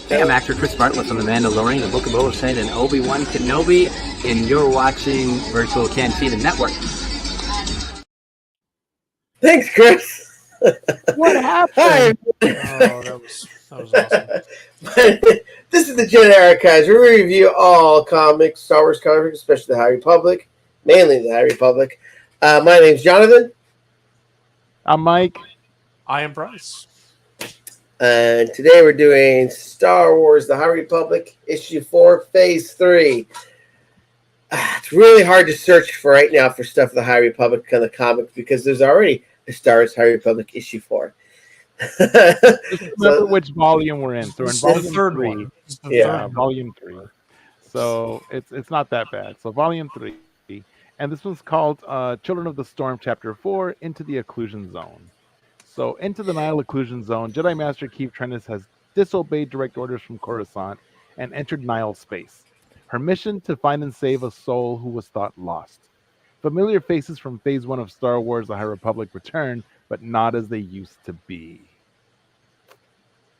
Hey, I'm actor Chris Bartlett from The Mandalorian, The Book of Boba Fett, and Obi-Wan Kenobi, and you're watching Virtual Cantina Network. Thanks, Chris. What happened? Hi. That was awesome. This is the Jedi Archives, where we review all comics, Star Wars comics, especially the High Republic, mainly the High Republic. My name's Jonathan. I'm Mike. I am Bryce. And today we're doing Star Wars, the High Republic, Issue 4, Phase 3. It's really hard to search for right now for stuff of the High Republic kind of comics because there's already a Star Wars High Republic Issue 4. Just remember which volume we're in. So we're in volume The third 3. one. Yeah, volume 3. So it's not that bad. So volume 3. And this one's called Children of the Storm, Chapter 4, Into the Occlusion Zone. So, into the Nile Occlusion Zone, Jedi Master Keeve Trennis has disobeyed direct orders from Coruscant and entered Nile space. Her mission to find and save a soul who was thought lost. Familiar faces from Phase 1 of Star Wars The High Republic return, but not as they used to be.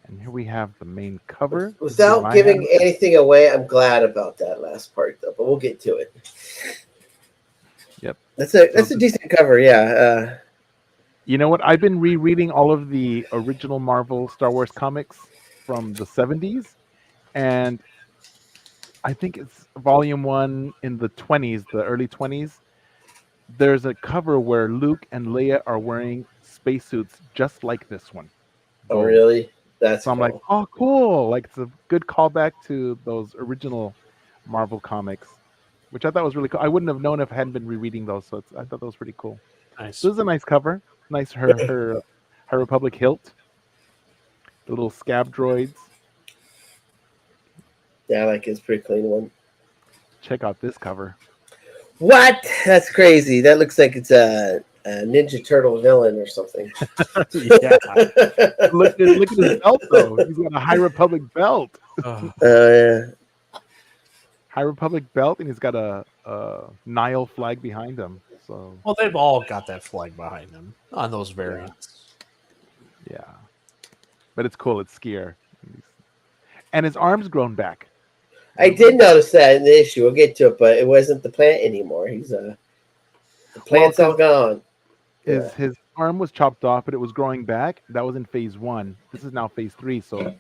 And here we have the main cover. Without giving anything away, I'm glad about that last part, though, but we'll get to it. Yep. That's a decent cover, yeah. You know what? I've been rereading all of the original Marvel Star Wars comics from the 70s, and I think it's volume 1 in the 20s, the early 20s. There's a cover where Luke and Leia are wearing spacesuits just like this one. Oh, really? That's so I'm cool. like, oh, cool. Like, it's a good callback to those original Marvel comics, which I thought was really cool. I wouldn't have known if I hadn't been rereading those, so I thought that was pretty cool. Nice. So this is a nice cover. Nice her High Republic hilt. The little scab droids. Yeah, I like it. It's a pretty clean one. Check out this cover. What? That's crazy. That looks like it's a Ninja Turtle villain or something. Yeah. Look at his belt, though. He's got a High Republic belt. Yeah. High Republic belt, and he's got a Nile flag behind him. So, well, they've all got that flag behind them on those variants. Yeah. But it's cool. It's skier. And his arm's grown back. I did notice that in the issue. We'll get to it, but it wasn't the plant anymore. He's the plant's all gone. His arm was chopped off, but it was growing back. That was in Phase 1. This is now Phase 3, so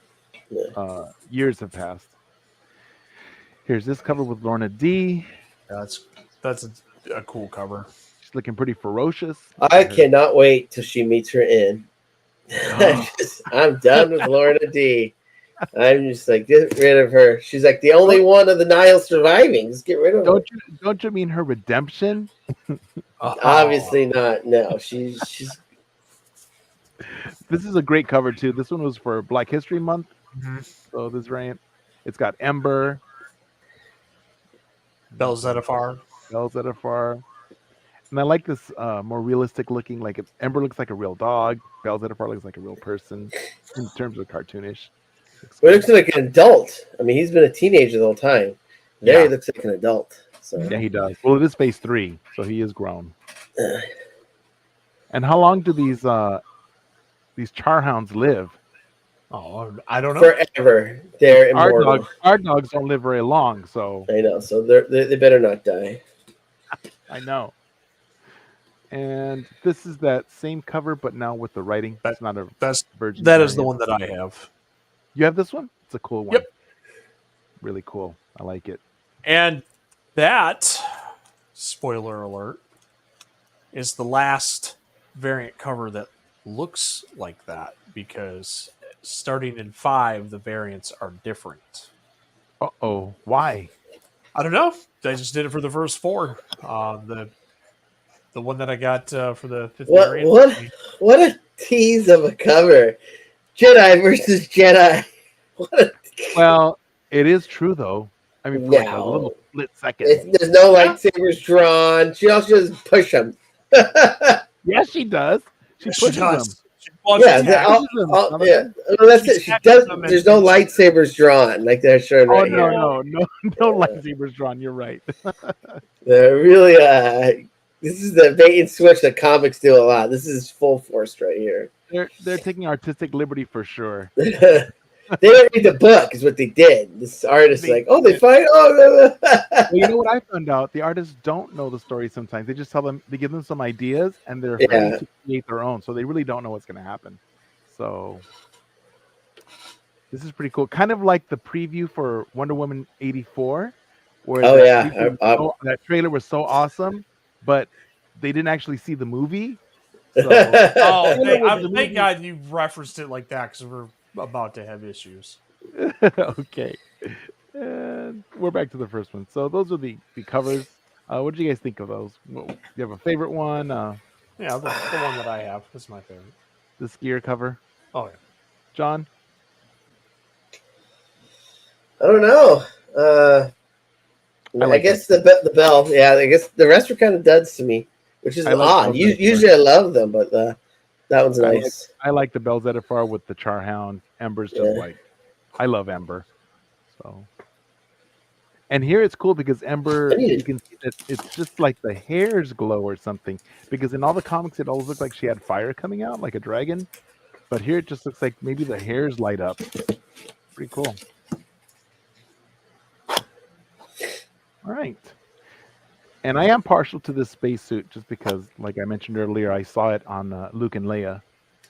years have passed. Here's this cover with Lorna D. That's a cool cover. She's looking pretty ferocious. I cannot wait till she meets her end. I'm done with Lorna D. I'm just like, get rid of her. She's like the only one of the Nile surviving. Just get rid of her. Don't you mean her redemption? Obviously not. No, she's. This is a great cover too. This one was for Black History Month. Mm-hmm. So this variant, it's got Ember, Bell Zettifar, and I like this more realistic looking. Like Ember looks like a real dog. Bell Zettifar looks like a real person in terms of cartoonish. Well, he looks like an adult. I mean, he's been a teenager the whole time. There he looks like an adult. So. Yeah, he does. Well, it is Phase 3, so he is grown. And how long do these charhounds live? Oh, I don't know. Forever. They're immortal. Our dogs don't live very long, so I know. So they better not die. I know. And this is that same cover, but now with the writing. That's not a version. That is the one that I have. You have this one? It's a cool one. Yep. Really cool. I like it. And that, spoiler alert, is the last variant cover that looks like that, because starting in 5, the variants are different. Uh-oh. Why? I don't know. They just did it for the first 4. The one that I got for the 5th variant. What a tease of a cover. Jedi versus Jedi. Well, it is true, though. I mean, for like a little split second. There's no lightsabers drawn. She also just push them. Yes, she does. She pushes them. That's it. She does. There's no lightsabers drawn like they're showing right here. No lightsabers drawn. You're right. They're really. This is the bait and switch that comics do a lot. This is full force right here. They're taking artistic liberty for sure. They didn't read the book, is what they did. This artist is like, oh, they fight. Oh, Well, you know what I found out? The artists don't know the story sometimes. They just tell them, they give them some ideas, and they're free yeah, to create their own. So they really don't know what's going to happen. So this is pretty cool. Kind of like the preview for Wonder Woman 84, where oh that, yeah. preview was that trailer was so awesome, but they didn't actually see the movie. So Oh, Trailer was the thank movie. God you referenced it like that because we're about to have issues. Okay. And we're back to the first one. So those are the covers. What did you guys think of those? Do you have a favorite one? Yeah, the one that I have is my favorite. The skier cover? Oh, yeah. John? I don't know. I like guess the bell. Yeah, I guess the rest were kind of duds to me, which is I like odd. those Usually I love them, but that one's nice. I like the Bells Edifar with the Charhound. Ember's just Yeah. like, I love Ember. So, and here it's cool because Ember, you can see that it's just like the hairs glow or something. Because in all the comics, it always looked like she had fire coming out, like a dragon. But here it just looks like maybe the hairs light up. Pretty cool. All right. And I am partial to this spacesuit just because, like I mentioned earlier, I saw it on Luke and Leia.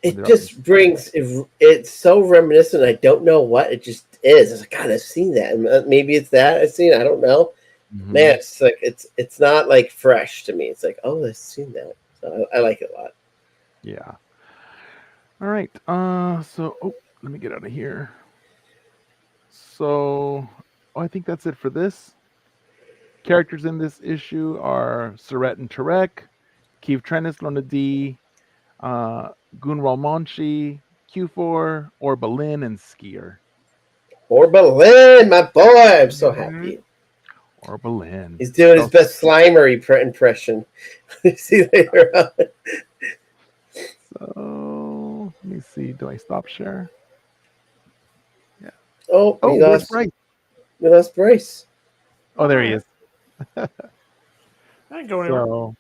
It just brings it's so reminiscent. I don't know what it just is. It's like, God, I've seen that. And maybe it's that I've seen. I don't know. Mm-hmm. Man, it's like it's not like fresh to me. It's like, oh, I've seen that. So I like it a lot. Yeah. All right. So let me get out of here. So I think that's it for this. Characters in this issue are Surrett and Tarek, Keith Trennis, Lorna D, Gunral Monchi, Q4, Orbalin, and Skier. Orbalin, my boy. I'm so happy. Orbalin. He's doing his best Slimer impression. See later on. So let me see. Do I stop share? Yeah. Oh, where's Bryce? We lost Bryce. Oh, there he is. I ain't going anywhere.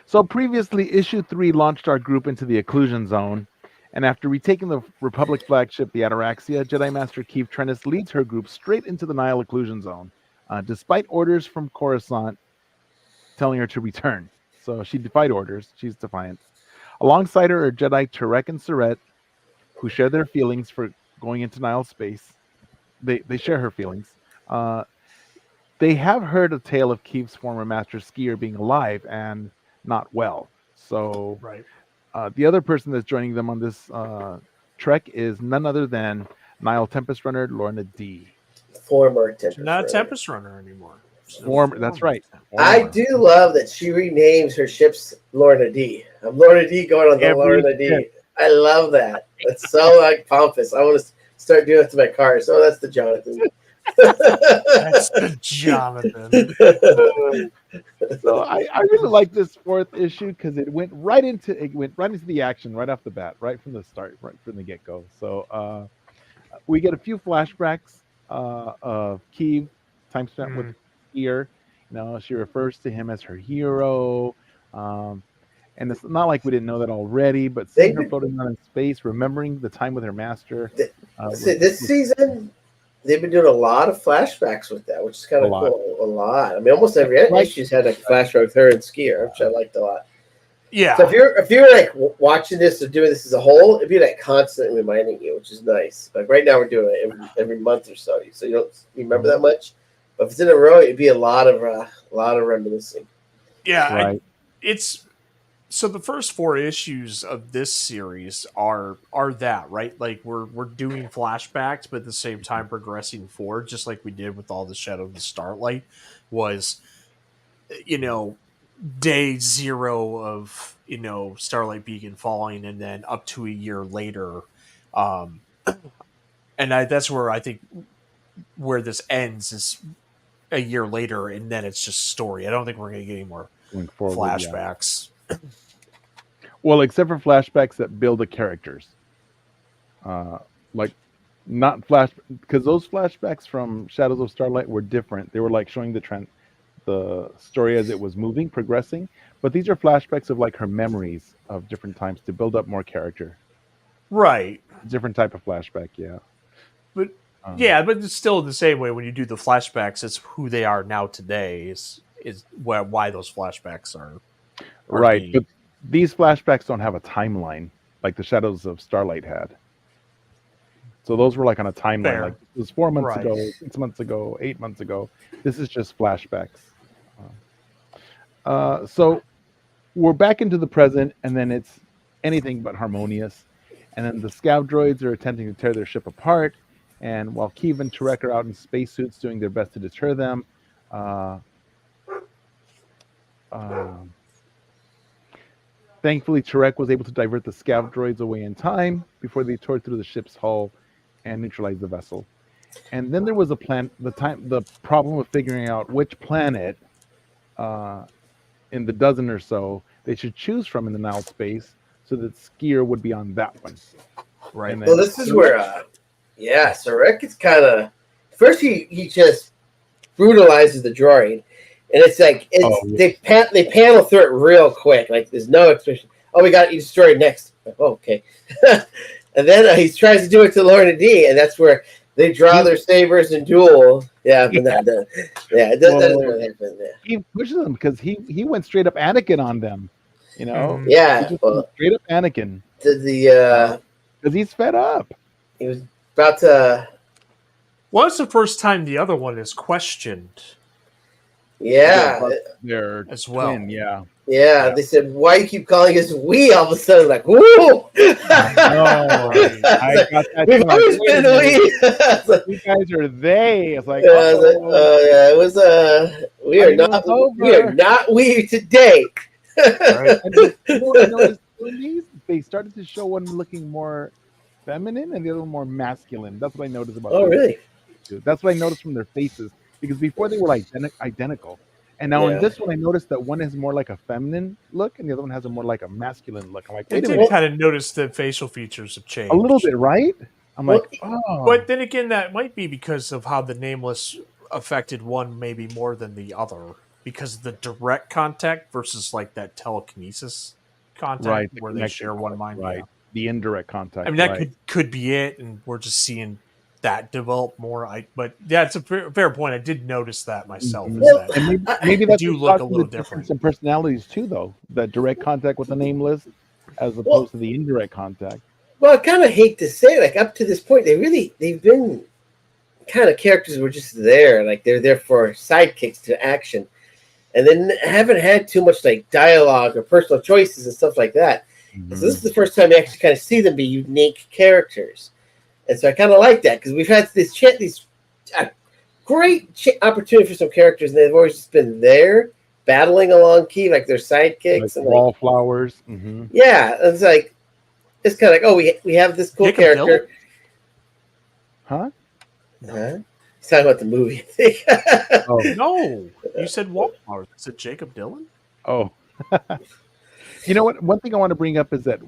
So previously, issue 3 launched our group into the Occlusion Zone, and after retaking the Republic flagship, the Ataraxia, Jedi Master Keith Trennis leads her group straight into the Nihil Occlusion Zone, despite orders from Coruscant telling her to return. So she defied orders. She's defiant. Alongside her are Jedi Tarek and Surrett, who share their feelings for going into Nihil space. They share her feelings. They have heard a tale of Keith's former master Skier being alive and not well. So Right. The other person that's joining them on this trek is none other than Nihil Tempest Runner Lorna D. Former Tempest Not a Runner. Tempest Runner anymore. That's right. I do love that she renames her ships Lorna D. I'm Lorna D going on the Lorna D. I love that. That's so like pompous. I want to start doing it to my cars. Oh, that's the Jonathan. That's the Jonathan. So I really like this 4th issue because it went right into the action right off the bat, right from the start, right from the get-go. So we get a few flashbacks of Keith, time spent with Skier. She refers to him as her hero. And it's not like we didn't know that already, but seeing her floating around in space, remembering the time with her master. This season, they've been doing a lot of flashbacks with that, which is kind of cool. A lot. I mean, almost every issue's had a flashback with her and Skier, which I liked a lot. Yeah. So if you're like watching this or doing this as a whole, it'd be like constantly reminding you, which is nice. Like right now, we're doing it every month or so, so you don't remember that much. But if it's in a row, it'd be a lot of reminiscing. Yeah, right. So the first 4 issues of this series are that, right? Like we're doing flashbacks, but at the same time progressing forward, just like we did with all the Shadow of the Starlight was, day 0 of, Starlight Beacon falling, and then up to a year later. And that's where I think where this ends is a year later, and then it's just story. I don't think we're going to get any more flashbacks. Yeah. Well, except for flashbacks that build the characters. Like not flash, because those flashbacks from Shadows of Starlight were different. They were like showing the story as it was moving, progressing. But these are flashbacks of like her memories of different times to build up more character. Right. different type of flashback. Yeah. But but it's still the same way when you do the flashbacks. It's who they are now today. Is why those flashbacks are Right. being- But these flashbacks don't have a timeline like the Shadows of Starlight had. So those were like on a timeline. Fair. Like it was 4 months Right. ago, 6 months ago, 8 months ago. This is just flashbacks. So we're back into the present, and then it's anything but harmonious. And then the scout droids are attempting to tear their ship apart. And while Keeve and Tarek are out in spacesuits doing their best to deter them, thankfully Tarek was able to divert the scout droids away in time before they tore through the ship's hull and neutralized the vessel. And then there was the problem of figuring out which planet in the dozen or so they should choose from in the Nile space so that Skier would be on that one. right. And then- Well, this is where, so Rick is kind of first. He just brutalizes the droid, and it's like they panel through it real quick. Like there's no expression. Oh, we got you destroyed next. Oh, okay, and then he tries to do it to Lorna D, and that's where they draw their sabers and duel. Yeah, but that doesn't really happen. Yeah. He pushes them because he went straight up Anakin on them. You know, Yeah, he just well, went straight up Anakin because he's fed up. he was about to. Well, it's the first time the other one is questioned Yeah, They're as well. twin, yeah. yeah. They said, "Why you keep calling us we?" All of a sudden, like, "Woo!" No, I got that. We've too. always Wait a been minute. we. It's like, You guys are they. It's like, yeah, it was we are not Honeymoon's we are over. not we today. Right? And you know what I noticed doing these? They started to show one looking more feminine and the other one more masculine. That's what I noticed about Oh, them, really? too. That's what I noticed from their faces because before they were like identical. And now in Yeah. this one, I noticed that one has more like a feminine look and the other one has a more like a masculine look. I'm like, I wait a did minute, kind of notice that facial features have changed a little bit, right? I'm Well, like, oh. But then again, that might be because of how the Nameless affected one maybe more than the other, because of the direct contact versus like that telekinesis contact Right, the where they connection share one contact, mind. right. Yeah. The indirect contact. I mean, that right. could be it, and we're just seeing that develop more. But yeah, it's a fair point. I did notice that myself. Mhm. Is Well, that And maybe that's do what look a caused little the difference different. in personalities too, though. That direct contact with the nameless, as opposed Well- to the indirect contact. Well, I kind of hate to say, like up to this point, they've been kind of characters who were just there, like they're there for sidekicks to action, and then haven't had too much like dialogue or personal choices and stuff like that. So this is the first time you actually kind of see them be unique characters, and so I kind of like that because we've had these great opportunity for some characters, and they've always just been there battling along key, like their sidekicks Like and wallflowers. yeah, it's like it's kind of like, oh, we have this cool Jacob character. Huh? Huh? He's talking about the movie, I think. Oh, No, you said Wallflowers. Is it Jacob Dylan? oh. You know what? One thing I want to bring up is that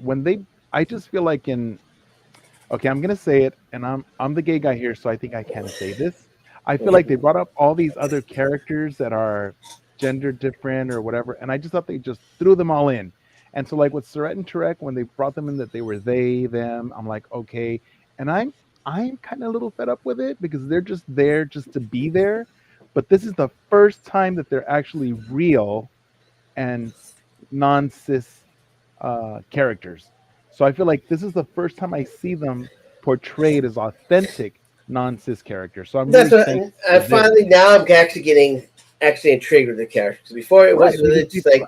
I just feel like okay, I'm gonna say it, and I'm the gay guy here, so I think I can say this. I feel like they brought up all these other characters that are gender different or whatever, and I just thought they just threw them all in. And so, like with Surrett and Tarek, when they brought them in, that they were they, them, I'm like, okay. And I'm kind of a little fed up with it because they're just there just to be there. But this is the first time that they're actually real and non-cis characters. So I feel like this is the first time I see them portrayed as authentic non-cis characters. So I'm That's really what thankful I for this. finally now I'm actually getting intrigued with the characters. Before it was Right, really because just like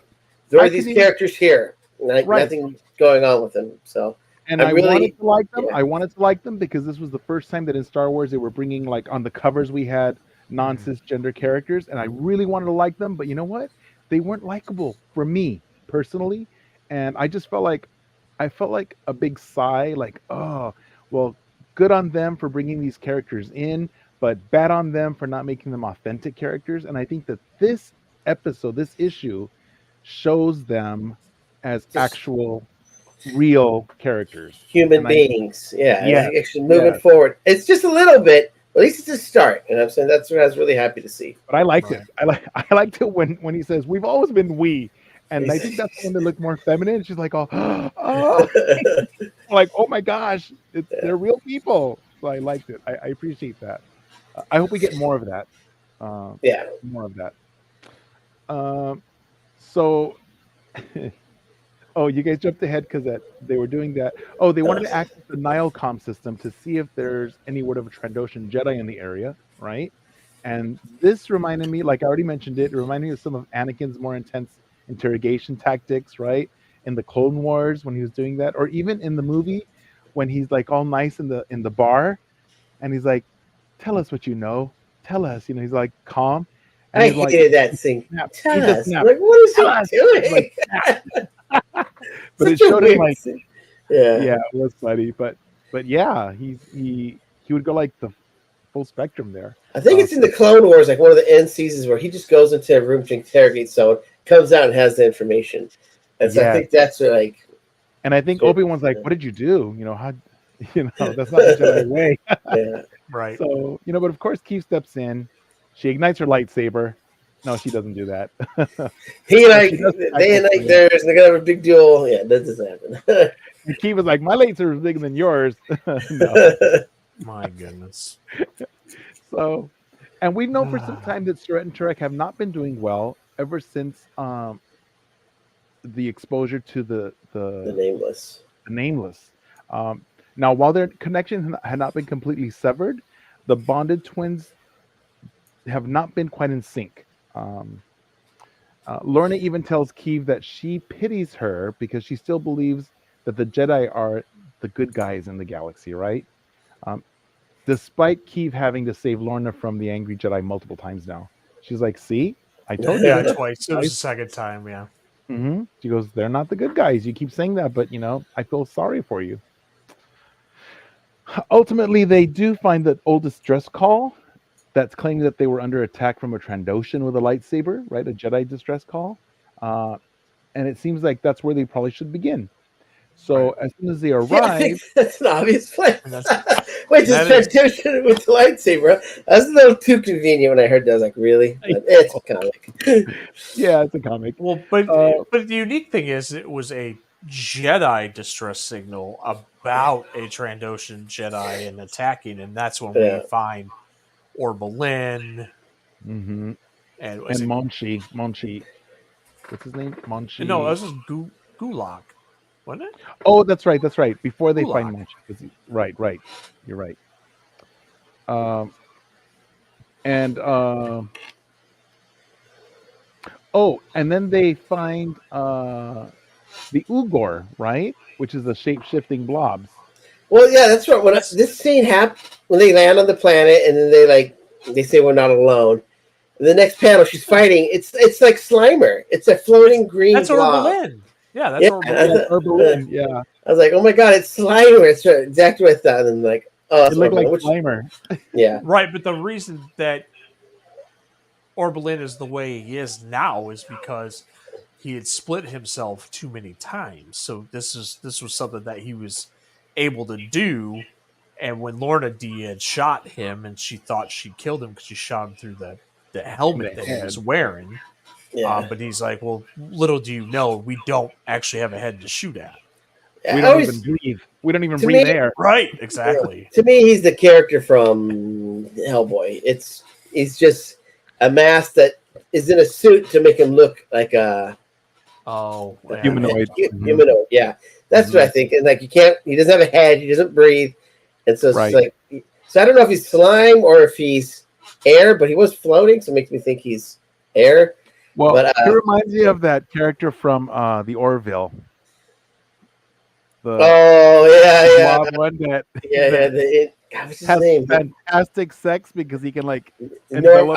there I are these can even- characters here, like Right. nothing going on with them. So And I I really- wanted to like them. yeah. I wanted to like them because this was the first time that in Star Wars they were bringing, like, on the covers we had non-cisgender characters, and I really wanted to like them. But you know what? They weren't likable for me personally, and I just felt like a big sigh, like, oh, well, good on them for bringing these characters in, but bad on them for not making them authentic characters. And I think that this issue, shows them as Just- actual real characters. human And beings, yeah, Yes, actually moving yes. forward. It's just a little bit, but at least it's a start. And I'm saying that's what I was really happy to see. But I liked Right. it. I liked it when he says we've always been we, And I think that's when they look more feminine. She's like, oh, like, oh my gosh, they're real people. So I liked it. I appreciate that. I hope we get more of that. Yeah. More of that. So, oh, you guys jumped ahead because they were doing that. Oh, they wanted to access the Nile-Com system to see if there's any word of a Trandoshan Jedi in the area, right? And this reminded me, like I already mentioned it reminded me of some of Anakin's more intense interrogation tactics, right? In the Clone Wars when he was doing that, or even in the movie when he's like all nice in the bar, and he's like, "Tell us what you know. Tell us." You know, he's like calm, and I he's like, hated that scene. he just snapped. Like, what is Tell us. he doing? Like, but it Such a showed him weird like, scene. Yeah. yeah, it was funny, but yeah, he would go like the full spectrum there. I think it's in the Clone Wars, like one of the end seasons where he just goes into a room to interrogate someone, comes out and has the information. And so I think that's what, like. And I think Obi-Wan's like, "What did you do? You know how? You know that's not the Jedi way." Yeah. Right. So but of course, Keith steps in. She ignites her lightsaber. No, she doesn't do that. They ignite theirs, and they're gonna have a big duel. Yeah, that doesn't happen. And Keith was like, "My lightsaber is bigger than yours." No. My goodness. So, and we've known for some time that Surrett and Turek have not been doing well ever since the exposure to the nameless. Now, while their connection had not been completely severed, the bonded twins have not been quite in sync. Lorna even tells Keeve that she pities her because she still believes that the Jedi are the good guys in the galaxy, right? Despite Keeve having to save Lorna from the angry Jedi multiple times now. She's like, see, I told you. Yeah, twice. It was the second time, yeah. Mm-hmm. She goes, they're not the good guys. You keep saying that, but, I feel sorry for you. Ultimately, they do find that old distress call that's claiming that they were under attack from a Trandoshan with a lightsaber, right? A Jedi distress call. And it seems like that's where they probably should begin. So as soon as they arrive, that's an obvious place. Wait, this Trandoshan with the lightsaber. That's a little too convenient when I heard that. I was like, really? It's a comic. Yeah, it's a comic. Well, but the unique thing is, it was a Jedi distress signal about a Trandoshan Jedi and attacking, and that's when we find Orbelin and Monchi. What's his name? Monchi. No, this is Gulak, wasn't it? Oh, that's right. Before they Gulak. find Monchi. Right. You're right. And then they find the Ugor, right? Which is the shape-shifting blobs. Well, yeah, that's right. When this scene happened, when they land on the planet, and then they say we're not alone. In the next panel, she's fighting. It's like Slimer. It's a floating green blob. Orbelin. Yeah, that's Orbelin. Yeah. I was like, oh my god, it's Slimer. It's exactly what I thought. And like, oh, it looked like Slimer. Yeah. Right, but the reason that Orbelin is the way he is now is because he had split himself too many times. So this was something that he was able to do. And when Lorna D had shot him, and she thought she killed him because she shot him through the helmet that he was wearing. Yeah. But he's like, well, little do you know, we don't actually have a head to shoot at. We don't even breathe. We don't even breathe air. Right, exactly. To me, he's the character from Hellboy. He's just a mask that is in a suit to make him look like a humanoid. Humanoid, yeah. That's what I think. And like he doesn't have a head, he doesn't breathe. And so it's like, so I don't know if he's slime or if he's air, but he was floating, so it makes me think he's air. Well, it reminds me of that character from the Orville. One that what's his name? Fantastic sex because he can like Norm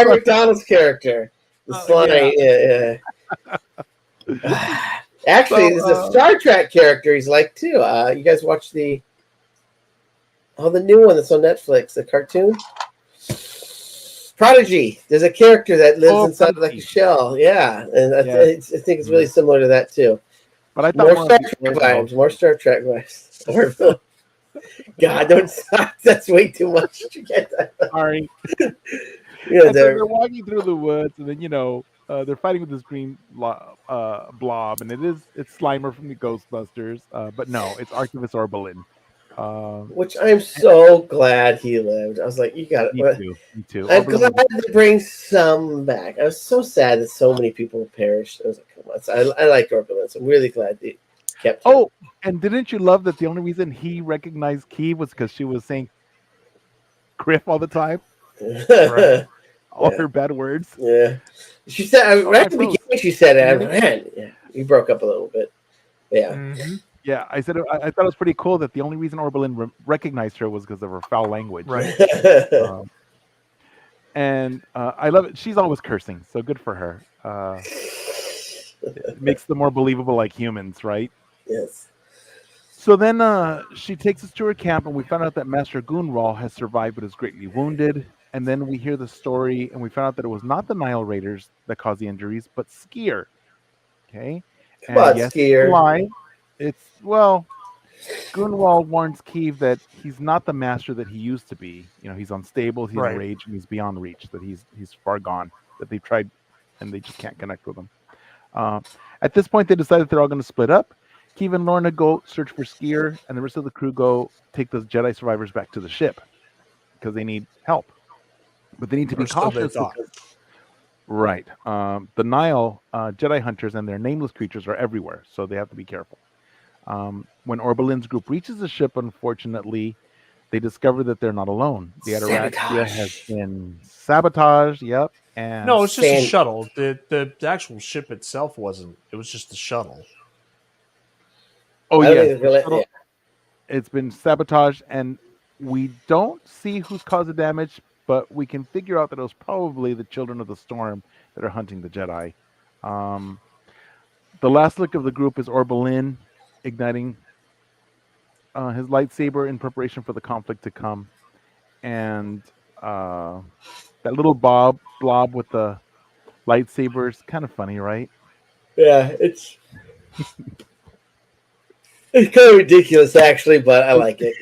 McDonald's character. The slime, Actually, there's a Star Trek character he's like too. You guys watch the new one that's on Netflix, the cartoon? Prodigy. There's a character that lives inside like a shell. Yeah, and I think it's really similar to that too. But I thought more Star Trek vibes. God, don't stop. That's way too much to get that. Sorry. Yeah, And so they're walking through the woods, and then they're fighting with this green blob, and it's Slimer from the Ghostbusters, but no, it's Archivist Orbelin. which I'm so glad he lived. I was like, you got Me it. too. Me too. I'm Oberlin glad to bring some back. I was so sad that so many people perished. I was like, come on. So I liked Orbelin, so I'm really glad they kept him. Oh, and didn't you love that the only reason he recognized Key was because she was saying Criff all the time, Right. all Yeah. her bad words. Yeah. She said, Oh, right I at the froze. beginning, she said, Can you hear me? man, yeah, you broke up a little bit. Yeah. Mm-hmm. Yeah, I said I thought it was pretty cool that the only reason Oberlin recognized her was because of her foul language. Right. Um, and I love it. She's always cursing, so good for her. It makes them more believable like humans, right? Yes. So then she takes us to her camp, and we find out that Master Gunral has survived but is greatly wounded. And then we hear the story, and we found out that it was not the Nile Raiders that caused the injuries, but Skier. Okay, Come and on, yes, Skier. lie. It's Gunwald warns Keeve that he's not the master that he used to be. He's unstable, he's Right. enraged, and he's beyond reach. That he's far gone. That they've tried, and they just can't connect with him. At this point, they decide that they're all going to split up. Keeve and Lorna go search for Skier, and the rest of the crew go take the Jedi survivors back to the ship because they need help. But they need to be Or so they cautious. thought. Right. The Nile Jedi hunters and their nameless creatures are everywhere, so they have to be careful. When Orbelin's group reaches the ship, unfortunately, they discover that they're not alone. The Ataraxia has been sabotaged. Yep. And No, it's just a shuttle. The actual ship itself wasn't. It was just a shuttle. Oh, I don't yes. think it's gonna- It's been sabotaged, and we don't see who's caused the damage, but we can figure out that it was probably the Children of the Storm that are hunting the Jedi. The last look of the group is Orbelin igniting his lightsaber in preparation for the conflict to come. And that little blob with the lightsaber is kind of funny, right? Yeah, it's kind of ridiculous, actually, but I like it.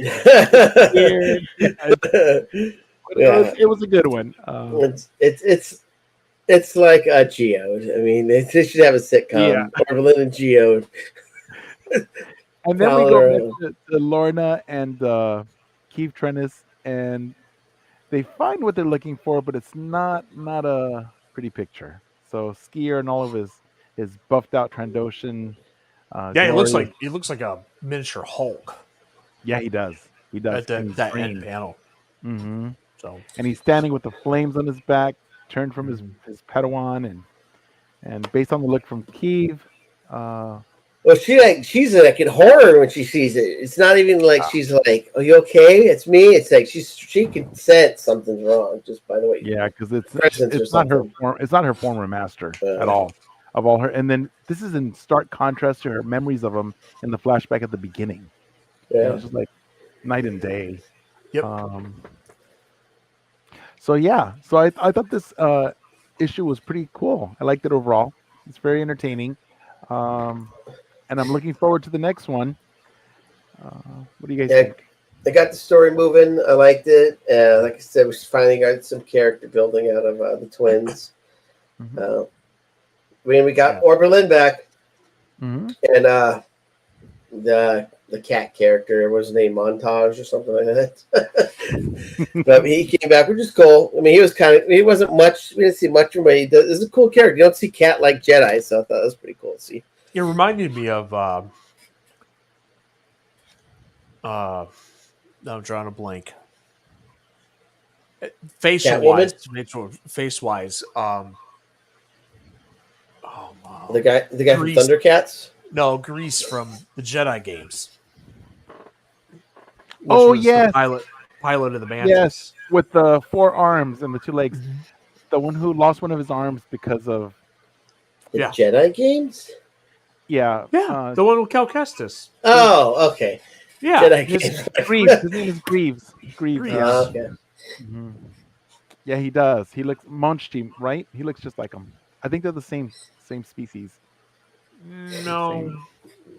Yeah. It was a good one. It's like a Geode. I mean, they should have a sitcom. Yeah. Oberlin and Geode. And then we go back to Lorna and Keith Trennis, and they find what they're looking for, but it's not a pretty picture. So Skier and all of his buffed out Trandoshan. Yeah, glory. it looks like a miniature Hulk. Yeah, he does. He does. At that end panel. Mm-hmm. So, and he's standing with the flames on his back, turned from his Padawan, and based on the look from Keeve. Well, she's like in horror when she sees it. It's not even like she's like, "Are you okay?" It's me. It's like she can sense something's wrong just by the way. Yeah, because it's not her form. It's not her former master at all. Of all her, and then this is in stark contrast to her memories of him in the flashback at the beginning. Yeah, it's just like night and day. Yep. So I thought this issue was pretty cool. I liked it overall. It's very entertaining. And I'm looking forward to the next one. What do you guys think? They got the story moving. I liked it. Like I said, we finally got some character building out of the twins. Mm-hmm. We got Oberlin back, mm-hmm. and the cat character was his name Montage or something like that. But he came back, which is cool. I mean, he wasn't much. We didn't see much from him, but he's a cool character. You don't see cat like Jedi, so I thought that was pretty cool to see. It reminded me of I'm drawing a blank. Face wise. Oh wow. The guy from Thundercats? No, Grease from the Jedi games. Yes. The pilot of the Mantis. Yes, with the 4 arms and the 2 legs. Mm-hmm. The one who lost one of his arms because of the Jedi games? Yeah. The one with Cal Kestis. Oh, okay. Yeah. Jedi games. Greaves. His name is Greaves. Greaves. Yeah. Oh, okay. Mm-hmm. Yeah, he does. He looks Monchi, right? He looks just like him. I think they're the same species. No,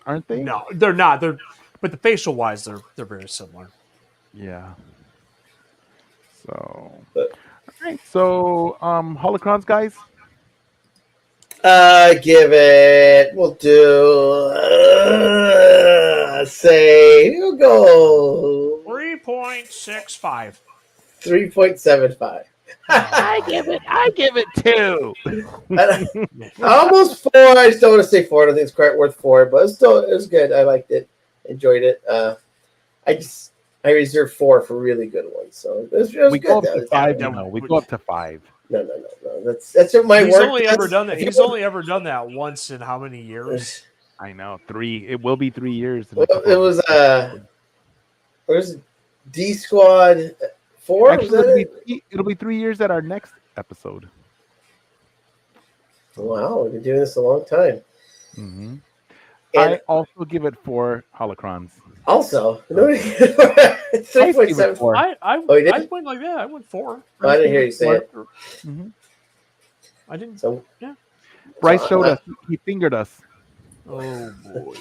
aren't they? No, they're not. But the facial wise, they're very similar. Yeah. So, Right. So, holocrons, guys. Give it. We'll do. Say we'll go 3.65. 3.75. I give it 2. Almost 4. I just don't want to say 4. I don't think it's quite worth 4, but it was good. I liked it, enjoyed it. I reserved 4 for really good ones, so it was We good. go up to 5. We go up to 5. No. That's what my He's work only does. ever done that. He's only ever done that once in how many years? I know 3. It will be 3 years. Well, it was D Squad 4. Actually, it'll be 3 years at our next episode. Wow, we've been doing this a long time. Mm-hmm. And I also give it 4 holocrons. also, 3.74. 4. I went like that. I went 4. I didn't hear you say it. Mm-hmm. I didn't. So Bryce showed us. He fingered us. Oh boy!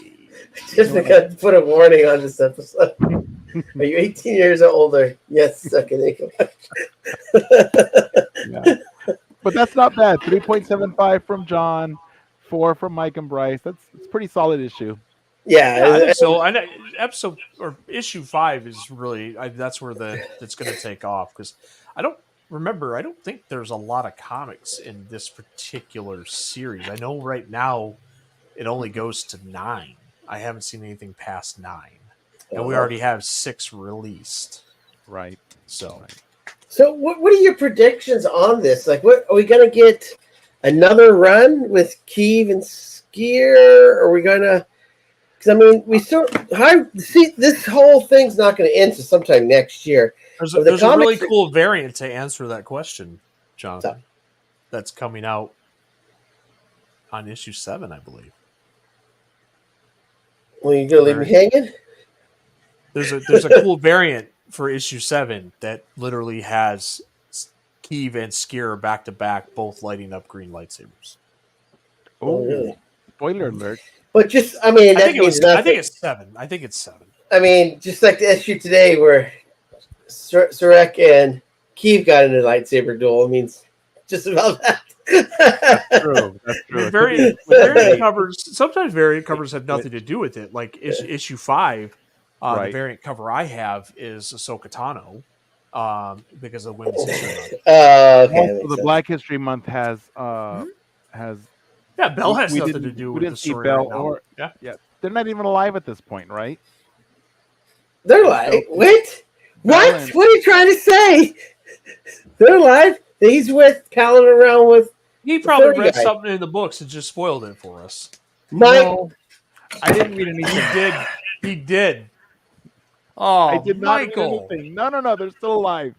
just got to put a warning on this episode. Are you 18 years or older? Yes, suck it. Yeah. But that's not bad. 3.75 from John, 4 from Mike and Bryce. That's pretty solid issue. Yeah, I think so. I know episode or issue 5 is really that's where it's going to take off because I don't think there's a lot of comics in this particular series. I know right now it only goes to 9. I haven't seen anything past 9, and we already have 6 released. Right. So what are your predictions on this? Like, what are we going to get? Another run with Keeve and Skier? Are we going to? Because I mean, this whole thing's not going to end until sometime next year. There's a really cool variant to answer that question, Jonathan. That's coming out on issue 7, I believe. Well, you going to leave me hanging? There's a cool variant for issue 7 that literally has Keeve and Skier back to back, both lighting up green lightsabers. Oh, really? Spoiler alert! But just, I mean, I think it's 7. I think it's 7. I mean, just like the issue today where Sarek and Keeve got in a lightsaber duel. I mean, just about that. That's true. Variant covers. Sometimes variant covers have nothing to do with it. Like issue 5, the variant cover I have is Ahsoka Tano, because of Women's History Month. Okay. Also, the Black History Month has. Yeah, Belle has nothing to do with the story. Belle right now. Yeah. They're not even alive at this point, right? They're alive. What? What are you trying to say? They're alive. He's palling around with. He probably read something in the books and just spoiled it for us. No, I didn't read anything. He did. Oh, I did not Michael. read anything. No, they're still alive.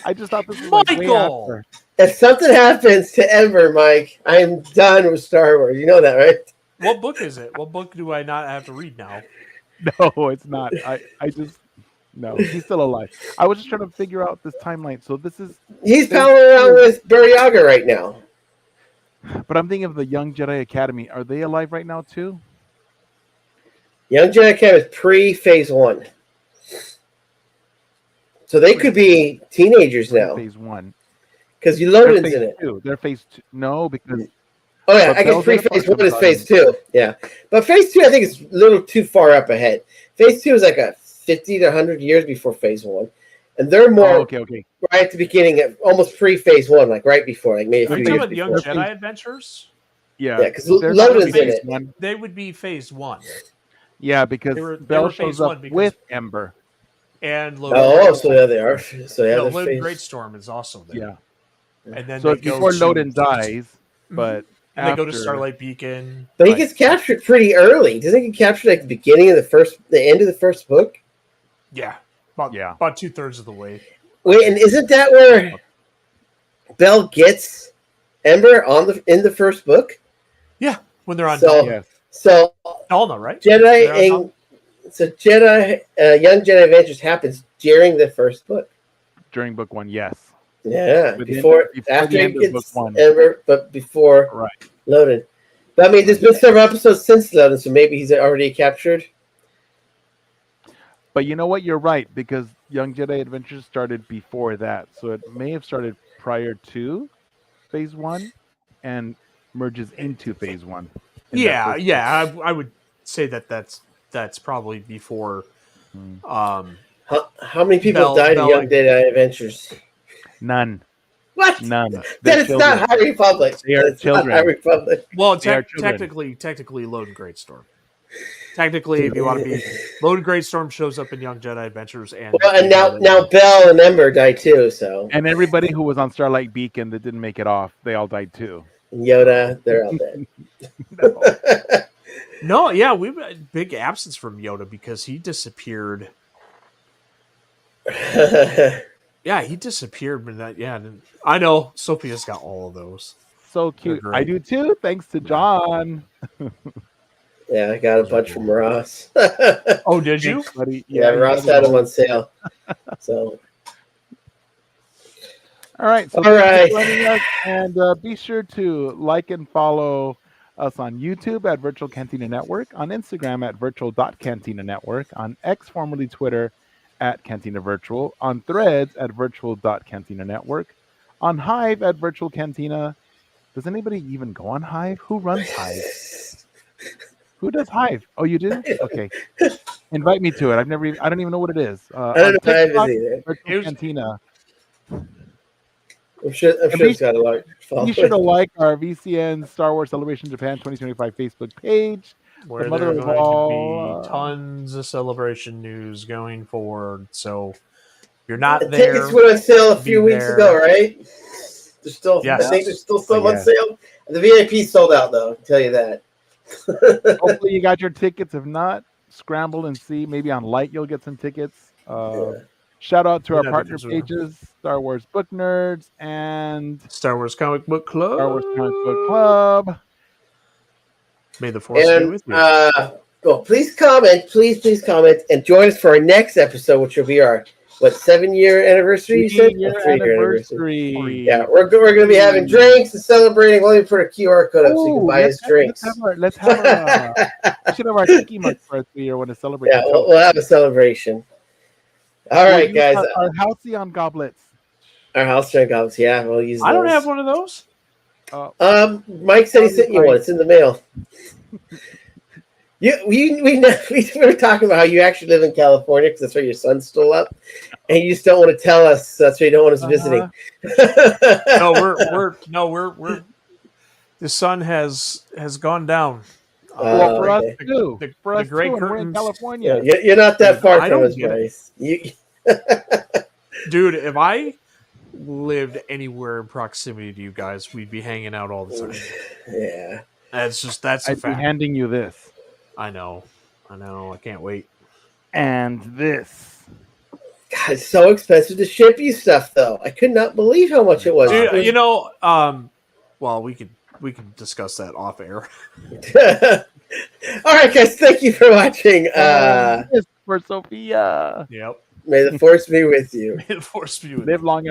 I just thought this was Michael. way after. If something happens to Ember, Mike, I'm done with Star Wars. You know that, right? What book is it? What book do I not have to read now? No, it's not. No, he's still alive. I was just trying to figure out this timeline. So he's palling around with Buryaga right now. But I'm thinking of the Young Jedi Academy. Are they alive right now too? Young Jedi Academy is pre-phase 1. So they could be teenagers now. Phase 1. Because Loden's in it. They're phase 2. No, because. Oh, yeah. I guess phase 1 is phase 2. Yeah. But phase 2, I think, is a little too far up ahead. Phase 2 is like 50 to 100 years before phase 1. And they're more okay. right at the beginning, almost pre-phase 1, like right before. Like maybe Are you talking about the Young Jedi Adventures? Yeah. Yeah, because Loden's in it. They would be phase 1. Yeah, because Belle shows up with Ember. And Loden. Oh, so yeah, they are. So yeah, Loden Greatstorm is also there. Yeah. And then so before Loden dies, but and they go to Starlight Beacon. But he gets captured pretty early. Doesn't he get captured at the beginning of the end of the first book? Yeah. About 2/3 of the way. Wait, and isn't that where Belle gets Ember in the first book? Yeah, when they're on Dalna. Right? Young Jedi Adventures happens during the first book. During book 1, yes. Yeah, after he gets Ember, but before Loden. But I mean, there's been several episodes since Loden, so maybe he's already captured. But you know what? You're right, because Young Jedi Adventures started before that. So it may have started prior to Phase 1 and merges into Phase 1. Yeah, I would say that's probably before. Hmm. How many people died in Young Jedi Adventures? None. What? None. Then They're it's children. not High Republic. They are It's not children. High Republic. Well, They are children. technically, Load Greatstorm. Technically, if you want to be, Load Greatstorm shows up in Young Jedi Adventures, and Well, and now Bell and Ember died too. So And everybody who was on Starlight Beacon that didn't make it off, they all died too. Yoda, they're all dead. No, yeah, we've had big absence from Yoda because he disappeared. Yeah, he disappeared, but that, yeah, I know. Sophia's got all of those. So cute. I do too, thanks to John. Yeah, I got a bunch from Ross. Oh, did you? Thanks, buddy. Yeah, Ross had them on sale. So, all right. So all right. thanks for joining us, and be sure to like and follow us on YouTube at Virtual Cantina Network, on Instagram at virtual.cantina network, on X, formerly Twitter, at Cantina Virtual, on Threads at virtual.cantina network, on Hive at Virtual Cantina. Does anybody even go on Hive? Who runs Hive? Who does Hive? Oh, you do? Okay. Invite me to it. I don't even know what it is. I don't know TikTok, Hive is either. Virtual Cantina. I'm sure it's got a lot. Be sure to like our VCN Star Wars Celebration Japan 2025 Facebook page. Where The there mother are of going all, to be tons of celebration news going forward. So if you're not The there, tickets went on sale a be few weeks there. ago, right? There's still, Yes. I think there's still some on Yeah. sale. The VIP sold out though. I can tell you that. hopefully you got your tickets. If not, scramble and see. Maybe on Light you'll get some tickets. Shout out to our partner pages, Star Wars Book Nerds and Star Wars Comic Book Club. Star Wars Comic Book Club. May the force be with you. Well, please comment and join us for our next episode, which will be our 7-year anniversary? You said 3-year anniversary. Yeah, we're going to be having drinks and celebrating. We'll even put a QR code up so you can buy us drinks. Let's have we should have our tiki mug for our 3-year one to celebrate. Yeah, we'll have a celebration. All right, guys. Our halcyon goblets. Our halcyon goblets. Yeah, we'll use those. I don't have one of those. Mike said he sent you one. It's in the mail. We were talking about how you actually live in California because that's where your son's still up, and you just don't want to tell us. So that's why you don't want us visiting. No, we're. The sun has gone down. Well, for us okay. too. For us the Great too, and we're in Curtains- California. Yeah, you're not that far I from don't us, get Bryce. Dude, if I lived anywhere in proximity to you guys, we'd be hanging out all the time. Yeah, That's a I'd be fact. handing you this I know. I can't wait. and this. God, it's so expensive to ship you stuff, though. I could not believe how much it was. Dude, well, we could discuss that off air. All right, guys. Thank you for watching. This for Sophia. Yep. May the force be with you. May the force be with you. Live long and